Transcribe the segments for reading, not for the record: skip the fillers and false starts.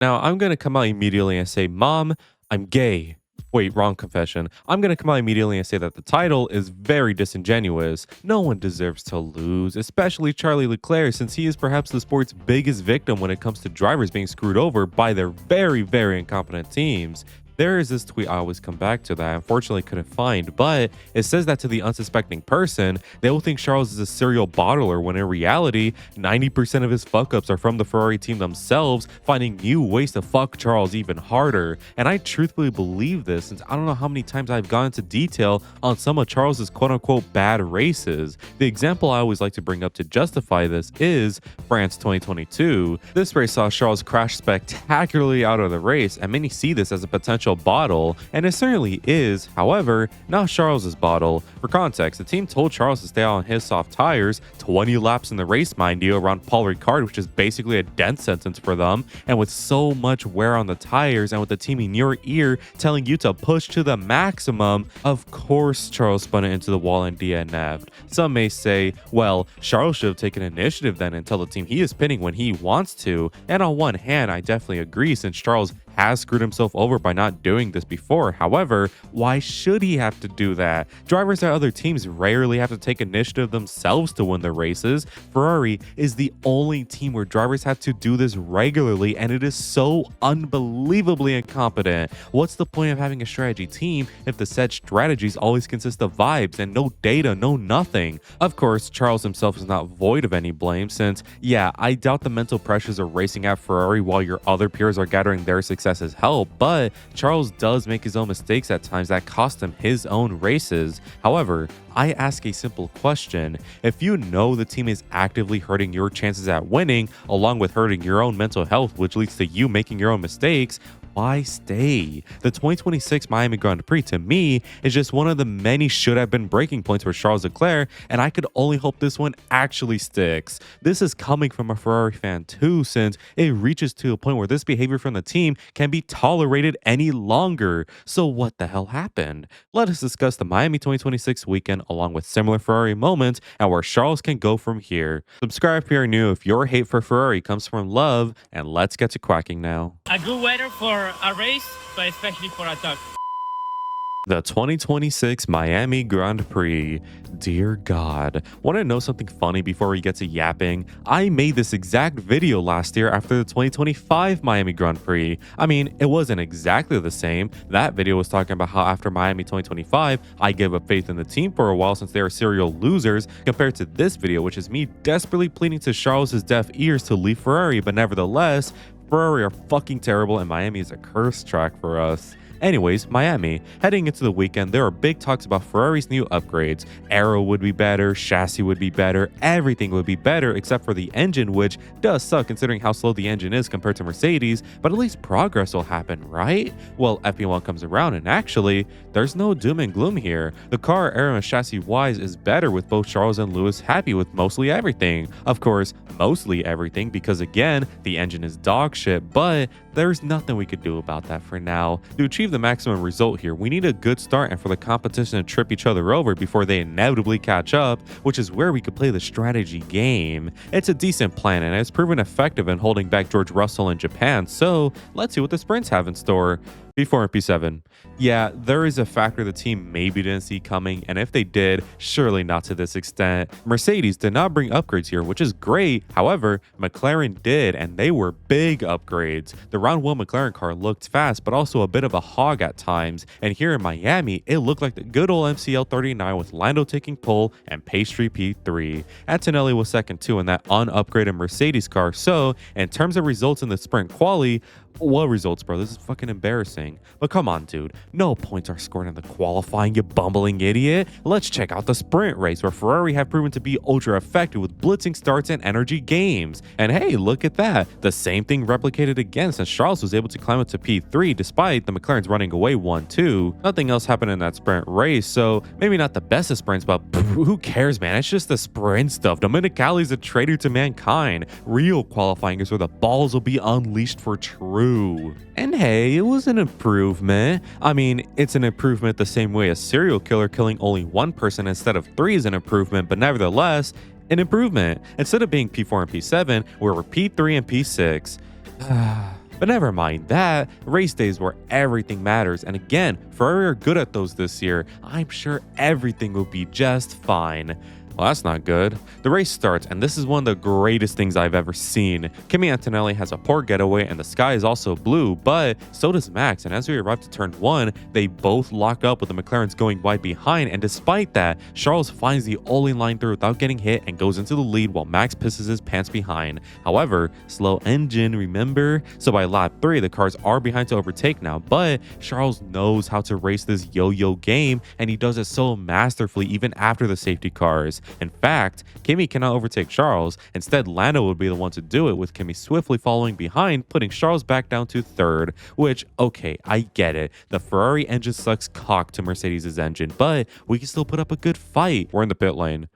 Now, I'm going to come out immediately and say, Mom, I'm gay. Wait, wrong confession. I'm going to come out immediately and say that the title is very disingenuous. No one deserves to lose, especially Charlie Leclerc, since he is perhaps the sport's biggest victim when it comes to drivers being screwed over by their very, very incompetent teams. There is this tweet I always come back to that I unfortunately couldn't find, but it says that to the unsuspecting person, they will think Charles is a serial bottler when in reality, 90% of his fuck ups are from the Ferrari team themselves, finding new ways to fuck Charles even harder. And I truthfully believe this since I don't know how many times I've gone into detail on some of Charles's quote unquote bad races. The example I always like to bring up to justify this is France 2022. This race saw Charles crash spectacularly out of the race, and many see this as a potential bottle, and it certainly is. However, not Charles's bottle. For context, the team told Charles to stay on his soft tires 20 laps in the race, mind you, around Paul Ricard, which is basically a death sentence for them. And with so much wear on the tires and with the team in your ear telling you to push to the maximum, of course Charles spun it into the wall and DNF'd. Some may say, well, Charles should have taken initiative then and tell the team he is pinning when he wants to. And on one hand, I definitely agree since Charles has screwed himself over by not doing this before. However, why should he have to do that? Drivers at other teams rarely have to take initiative themselves to win the races. Ferrari is the only team where drivers have to do this regularly, and it is so unbelievably incompetent. What's the point of having a strategy team if the said strategies always consist of vibes and no data, no nothing? Of course, Charles himself is not void of any blame since, yeah, I doubt the mental pressures of racing at Ferrari while your other peers are gathering their success as help, but Charles does make his own mistakes at times that cost him his own races. However, I ask a simple question. If you know the team is actively hurting your chances at winning, along with hurting your own mental health, which leads to you making your own mistakes, why stay? The 2026 Miami Grand Prix to me is just one of the many should have been breaking points for Charles Leclerc, and I could only hope this one actually sticks. This is coming from a Ferrari fan too, since it reaches to a point where this behavior from the team can be tolerated any longer. So what the hell happened? Let us discuss the Miami 2026 weekend along with similar Ferrari moments and where Charles can go from here. Subscribe if you're new if your hate for Ferrari comes from love, and let's get to quacking now. A good weather for a race, but especially for a talk. The 2026 Miami Grand Prix. Dear God. Want to know something funny before we get to yapping? I made this exact video last year after the 2025 Miami Grand Prix. I mean, it wasn't exactly the same. That video was talking about how after Miami 2025, I gave up faith in the team for a while since they are serial losers, compared to this video, which is me desperately pleading to Charles' deaf ears to leave Ferrari, but nevertheless, Ferrari are fucking terrible and Miami is a curse track for us. Anyways, Miami. Heading into the weekend, there are big talks about Ferrari's new upgrades. Aero would be better, chassis would be better, everything would be better except for the engine, which does suck considering how slow the engine is compared to Mercedes, but at least progress will happen, right? Well, FP1 comes around and actually, there's no doom and gloom here. The car, aero and chassis wise is better with both Charles and Lewis happy with mostly everything. Of course, mostly everything because again, the engine is dog shit, but there's nothing we could do about that for now. To achieve the maximum result here, we need a good start and for the competition to trip each other over before they inevitably catch up, which is where we could play the strategy game. It's a decent plan and has proven effective in holding back George Russell in Japan, so let's see what the sprints have in store. P4 and P7. Yeah, there is a factor the team maybe didn't see coming, and if they did, surely not to this extent. Mercedes did not bring upgrades here, which is great. However, McLaren did, and they were big upgrades. The round 1 McLaren car looked fast, but also a bit of a hog at times. And here in Miami, it looked like the good old MCL 39 with Lando taking pole and Pastry P3. Antonelli was second too in that unupgraded Mercedes car. So, in terms of results in the sprint quali, what results, bro? This is fucking embarrassing. But come on, dude. No points are scored in the qualifying, you bumbling idiot. Let's check out the sprint race where Ferrari have proven to be ultra effective with blitzing starts and energy games. And hey, look at that. The same thing replicated again since Charles was able to climb up to P3 despite the McLaren's running away 1-2. Nothing else happened in that sprint race, so maybe not the best of sprints, but who cares, man? It's just the sprint stuff. Dominicali's a traitor to mankind. Real qualifying is where the balls will be unleashed for true. And hey, it was an improvement. I mean, it's an improvement the same way a serial killer killing only one person instead of 3 is an improvement, but nevertheless, an improvement. Instead of being P4 and P7, we were P3 and P6. But never mind that, race days where everything matters, and again, Ferrari are good at those this year. I'm sure everything will be just fine. Well, that's not good. The race starts, and this is one of the greatest things I've ever seen. Kimi Antonelli has a poor getaway, and the sky is also blue, but so does Max, and as we arrive to turn 1, they both lock up with the McLarens going wide behind, and despite that, Charles finds the only line through without getting hit and goes into the lead while Max pisses his pants behind. However, slow engine, remember? So by lap 3, the cars are behind to overtake now, but Charles knows how to race this yo-yo game, and he does it so masterfully even after the safety cars. In fact, Kimi cannot overtake Charles. Instead, Lando would be the one to do it, with Kimi swiftly following behind, putting Charles back down to 3rd, which, okay, I get it. The Ferrari engine sucks cock to Mercedes' engine, but we can still put up a good fight. We're in the pit lane.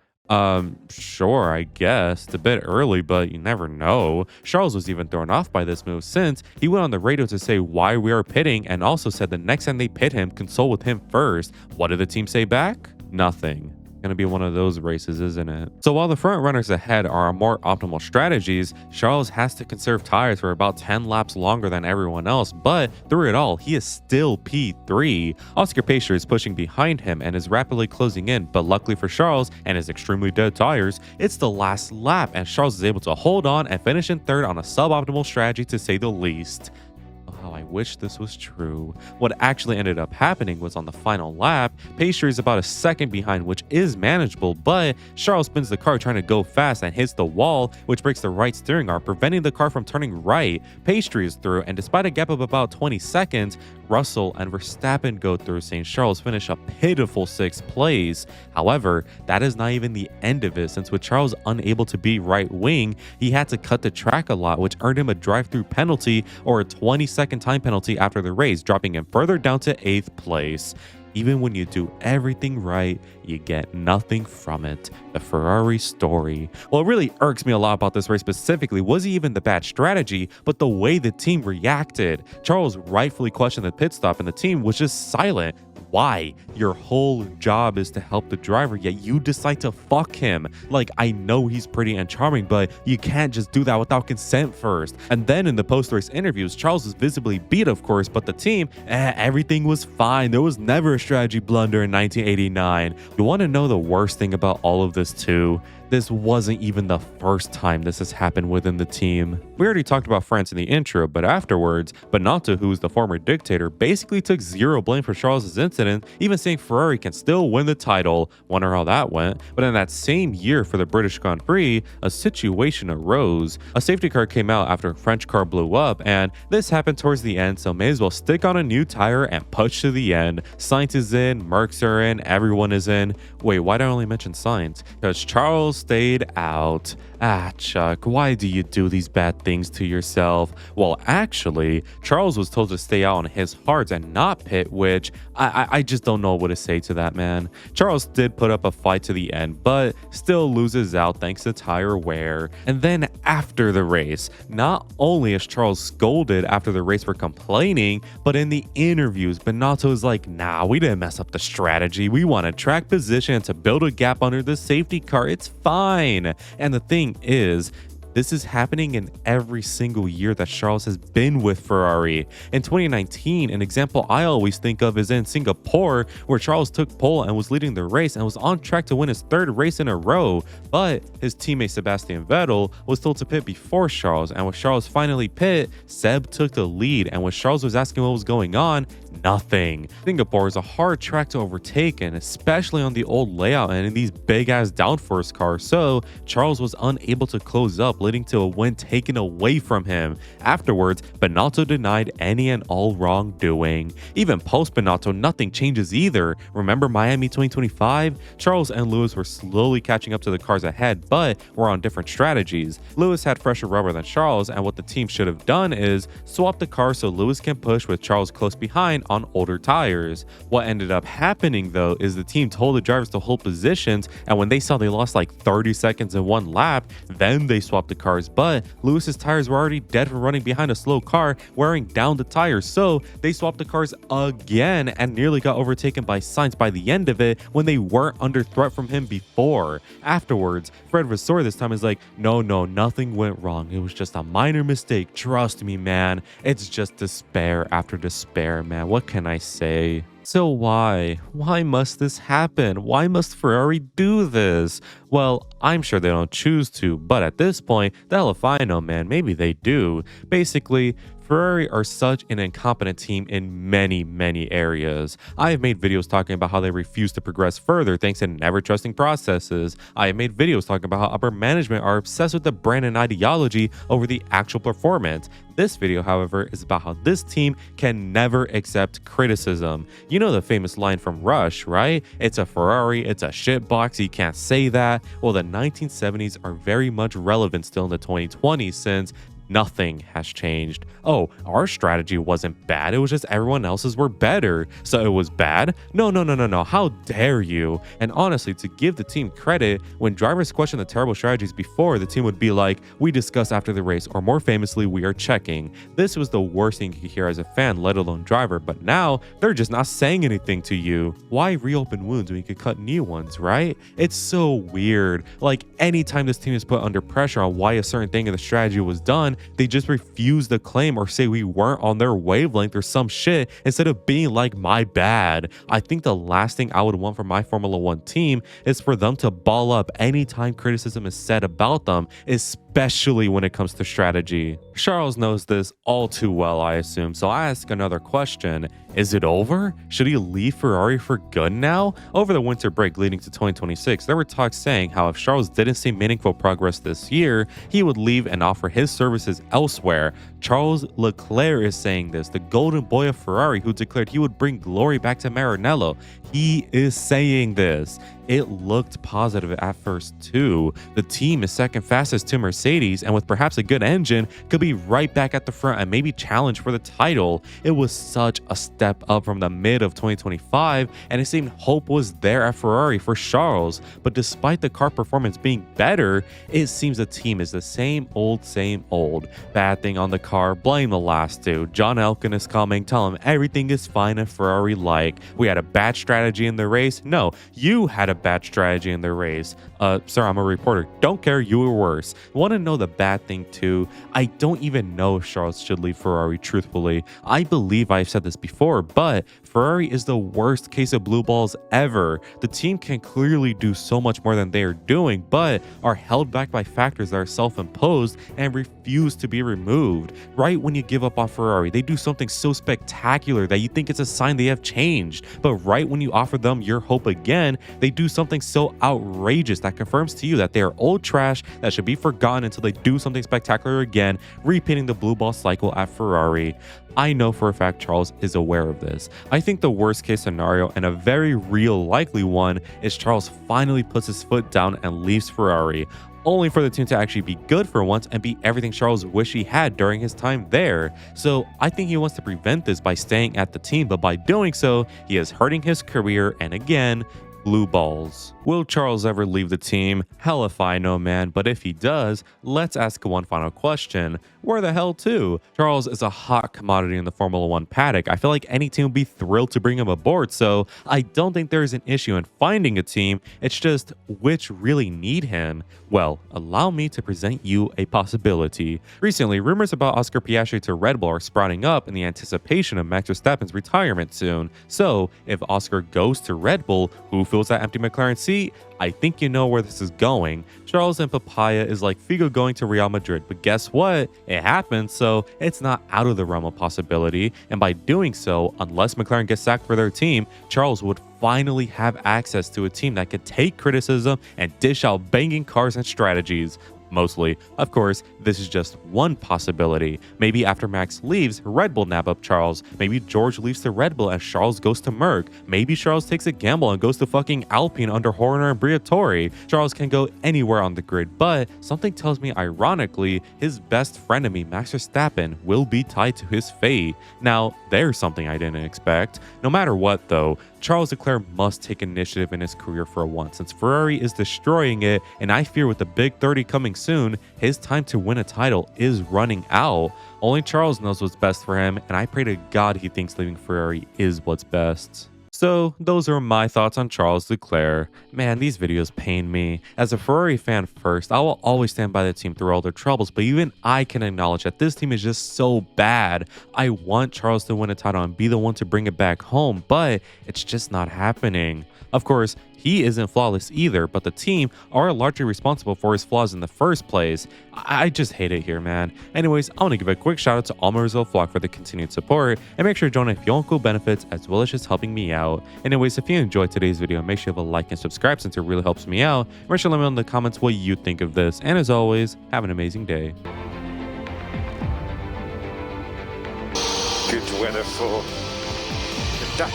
Sure, I guess. It's a bit early, but you never know. Charles was even thrown off by this move since he went on the radio to say why we are pitting and also said the next time they pit him, consult with him first. What did the team say back? Nothing. Gonna be one of those races, isn't it? So while the front runners ahead are on more optimal strategies, Charles has to conserve tires for about 10 laps longer than everyone else, but through it all, he is still P3. Oscar Piastri is pushing behind him and is rapidly closing in, but luckily for Charles and his extremely dead tires, it's the last lap and Charles is able to hold on and finish in 3rd on a suboptimal strategy to say the least. Oh, I wish this was true. What actually ended up happening was on the final lap, Piastri is about a second behind, which is manageable, but Charles spins the car trying to go fast and hits the wall, which breaks the right steering arm, preventing the car from turning right. Piastri is through, and despite a gap of about 20 seconds, Russell and Verstappen go through, St. Charles finish a pitiful 6th place. However, that is not even the end of it, since with Charles unable to be right wing, he had to cut the track a lot, which earned him a drive-through penalty or a 20-second time penalty after the race, dropping him further down to 8th place. Even when you do everything right, you get nothing from it. The Ferrari story. What really irks me a lot about this race specifically wasn't even the bad strategy, but the way the team reacted. Charles rightfully questioned the pit stop and the team was just silent. Why? Your whole job is to help the driver, yet you decide to fuck him. Like, I know he's pretty and charming, but you can't just do that without consent first. And then in the post-race interviews, Charles was visibly beat, of course, but the team, everything was fine. There was never a strategy blunder in 1989. You want to know the worst thing about all of this too? This wasn't even the first time this has happened within the team. We already talked about France in the intro, but afterwards, Binotto, who is the former dictator, basically took zero blame for Charles' incident, even saying Ferrari can still win the title. Wonder how that went. But in that same year for the British Grand Prix, a situation arose. A safety car came out after a French car blew up, and this happened towards the end, so may as well stick on a new tire and push to the end. Sainz is in, Mercs are in, everyone is in. Wait, why did I only mention Sainz? Because Charles stayed out. Ah, Chuck, why do you do these bad things to yourself? Well, actually, Charles was told to stay out on his hards and not pit, which I just don't know what to say to that, man. Charles did put up a fight to the end, but still loses out thanks to tire wear. And then after the race, not only is Charles scolded after the race for complaining, but in the interviews, Binotto is like, nah, we didn't mess up the strategy. We want a track position to build a gap under the safety car. It's fine. And the thing is, this is happening in every single year that Charles has been with Ferrari. In 2019, an example I always think of is in Singapore, where Charles took pole and was leading the race and was on track to win his 3rd race in a row. But his teammate Sebastian Vettel was told to pit before Charles, and when Charles finally pit, Seb took the lead, and when Charles was asking what was going on, nothing. Singapore is a hard track to overtake, and especially on the old layout and in these big ass downforce cars, so Charles was unable to close up, leading to a win taken away from him. Afterwards, Binotto denied any and all wrongdoing. Even post Binotto, nothing changes either. Remember Miami 2025? Charles and Lewis were slowly catching up to the cars ahead, but were on different strategies. Lewis had fresher rubber than Charles, and what the team should have done is swap the car so Lewis can push with Charles close behind on older tires. What ended up happening though is the team told the drivers to hold positions, and when they saw they lost like 30 seconds in one lap, then they swapped the the cars, but Lewis's tires were already dead from running behind a slow car, wearing down the tires. So they swapped the cars again and nearly got overtaken by Sainz by the end of it when they weren't under threat from him before. Afterwards, Fred Vasseur this time is like, no, nothing went wrong. It was just a minor mistake. Trust me, man. It's just despair after despair, man. What can I say? So why? Why must this happen? Why must Ferrari do this? Well, I'm sure they don't choose to, but at this point, the hell if I know, man, maybe they do. Basically, Ferrari are such an incompetent team in many areas. I have made videos talking about how they refuse to progress further thanks to never trusting processes. I have made videos talking about how upper management are obsessed with the brand and ideology over the actual performance. This video, however, is about how this team can never accept criticism. You know the famous line from Rush, right? It's a Ferrari, it's a shitbox, you can't say that. Well, the 1970s are very much relevant still in the 2020s since nothing has changed. Oh, our strategy wasn't bad. It was just everyone else's were better. So it was bad? No. How dare you? And honestly, to give the team credit, when drivers questioned the terrible strategies before, the team would be like, we discussed after the race, or more famously, we are checking. This was the worst thing you could hear as a fan, let alone driver. But now they're just not saying anything to you. Why reopen wounds when you could cut new ones, right? It's so weird. Like anytime this team is put under pressure on why a certain thing in the strategy was done, they just refuse to claim or say we weren't on their wavelength or some shit instead of being like, my bad. I think the last thing I would want from my Formula One team is for them to ball up anytime criticism is said about them, especially when it comes to strategy. Charles knows this all too well, I assume, so I ask another question. Is it over? Should he leave Ferrari for good now? Over the winter break leading to 2026, there were talks saying how if Charles didn't see meaningful progress this year, he would leave and offer his services elsewhere. Charles Leclerc is saying this, the golden boy of Ferrari who declared he would bring glory back to Maranello. He is saying this. It looked positive at first too. The team is second fastest to Mercedes and with perhaps a good engine could be right back at the front and maybe challenge for the title. It was such a step up from the mid of 2025 and it seemed hope was there at Ferrari for Charles. But despite the car performance being better, it seems the team is the same old. Bad thing on the car, blame the last dude. John Elkann is coming, tell him everything is fine at Ferrari. Like, we had a bad strategy in the race. No, you had a bad strategy in the race. Sir, I'm a reporter. Don't care, you were worse. Want to know the bad thing too? I don't even know if Charles should leave Ferrari, truthfully. I believe I've said this before, but Ferrari is the worst case of blue balls ever. The team can clearly do so much more than they are doing, but are held back by factors that are self-imposed and refuse to be removed. Right when you give up on Ferrari, they do something so spectacular that you think it's a sign they have changed. But right when you offer them your hope again, they do something so outrageous that confirms to you that they are old trash that should be forgotten until they do something spectacular again, repeating the blue ball cycle at Ferrari. I know for a fact Charles is aware of this. I think the worst case scenario and a very real likely one is Charles finally puts his foot down and leaves Ferrari, only for the team to actually be good for once and be everything Charles wished he had during his time there. So I think he wants to prevent this by staying at the team, but by doing so, he is hurting his career and again, blue balls. Will Charles ever leave the team? Hell if I know, man, but if he does, let's ask one final question. Where the hell to? Charles is a hot commodity in the Formula One paddock. I feel like any team would be thrilled to bring him aboard, so I don't think there is an issue in finding a team. It's just which really need him. Well, allow me to present you a possibility. Recently, rumors about Oscar Piastri to Red Bull are sprouting up in the anticipation of Max Verstappen's retirement soon. So, if Oscar goes to Red Bull, who fills that empty McLaren seat? I think you know where this is going. Charles and Papaya is like Figo going to Real Madrid, but guess what? It happened, so it's not out of the realm of possibility. And by doing so, unless McLaren gets sacked for their team, Charles would finally have access to a team that could take criticism and dish out banging cars and strategies. Mostly. Of course, this is just one possibility. Maybe after Max leaves, Red Bull nab up Charles. Maybe George leaves to Red Bull and Charles goes to Merc. Maybe Charles takes a gamble and goes to fucking Alpine under Horner and Briatore. Charles can go anywhere on the grid, but something tells me ironically, his best frenemy, Max Verstappen, will be tied to his fate. Now, there's something I didn't expect. No matter what though, Charles Leclerc must take initiative in his career for once, since Ferrari is destroying it, and I fear with the Big 30 coming soon, his time to win a title is running out. Only Charles knows what's best for him, and I pray to God he thinks leaving Ferrari is what's best. So those are my thoughts on Charles Leclerc. Man, these videos pain me. As a Ferrari fan first, I will always stand by the team through all their troubles, but even I can acknowledge that this team is just so bad. I want Charles to win a title and be the one to bring it back home, but it's just not happening. Of course, he isn't flawless either, but the team are largely responsible for his flaws in the first place. I just hate it here, man. Anyways, I want to give a quick shout out to all members of the flock for the continued support, and make sure to join if you want cool benefits as well as just helping me out. Anyways, if you enjoyed today's video, make sure you have a like and subscribe since it really helps me out. Make sure to let me know in the comments what you think of this, and as always, have an amazing day. Good weather for the duck.